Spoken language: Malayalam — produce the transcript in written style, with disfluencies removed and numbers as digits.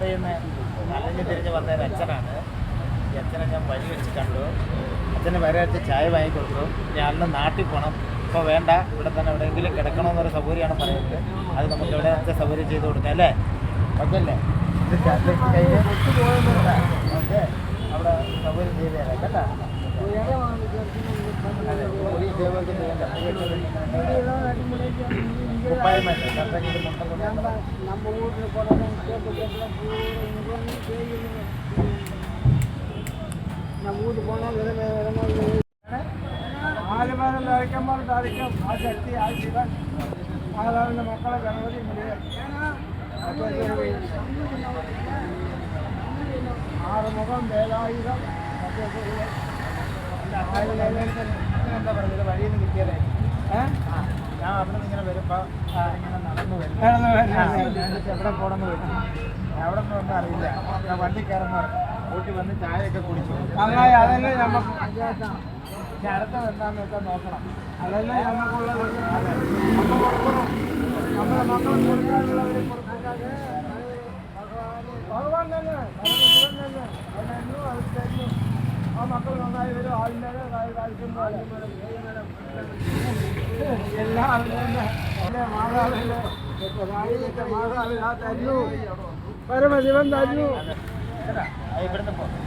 യാത്ര ചെയ്യുന്ന അല്ലെങ്കിൽ തിരിഞ്ഞ് വന്ന ഒരു അച്ഛനാണ്. ഈ അച്ഛനെ ഞാൻ വഴി വെച്ച് കണ്ടു. അച്ഛന് വരാച്ച ചായ വാങ്ങിക്കൊടുത്തു. ഞാനിന്ന് നാട്ടിൽ പോകണം. ഇപ്പോൾ വേണ്ട, ഇവിടെ തന്നെ എവിടെയെങ്കിലും കിടക്കണമെന്നൊരു സൗകര്യമാണ് പറയുന്നത്. അത് നമുക്ക് എവിടെയൊക്കെ സൗകര്യം ചെയ്ത് കൊടുക്കാം അല്ലേ? ഓക്കെ അല്ലേ? ഓക്കെ, അവിടെ സൗകര്യം ചെയ്ത് തരാം കേട്ടോ. മക്കളെ ഗണപതി ആറുമുഖം വേലായുധം എന്താ പറയുന്നത്, വഴിയിൽ നിന്ന് കിട്ടിയതേ. ഞാൻ അവിടെ നിന്ന് ഇങ്ങനെ വരുമ്പോൾ ഇങ്ങനെ നടന്നു വരും. എവിടെ പോകണമെന്ന് വരും. എവിടെ നിന്ന് ഒന്നും അറിയില്ല. ഞാൻ വണ്ടി കയറുന്ന കൂട്ടി വന്ന് ചായയൊക്കെ കുടിച്ചു. നന്നായി. അതന്നെ നമുക്ക് അടുത്തത് എന്താണെന്ന് വെച്ചാൽ നോക്കണം. അതന്നെ നമുക്കുള്ളത്. നമ്മുടെ മക്കൾ കൊടുക്കാനുള്ളവരെ കൊടുക്കാതെ ഭഗവാൻ തന്നെ ശിവൻ തന്നെ അതെന്നു അത് തരുന്നു. ആ മക്കൾ നന്നായി വരും. ആളിൻ്റെ എല്ലാം മാതാവിൻ്റെ മാതാവിൽ ആ തരുന്നു. പരമശിവൻ തരുന്നു. ഇവിടുന്ന് പോകും.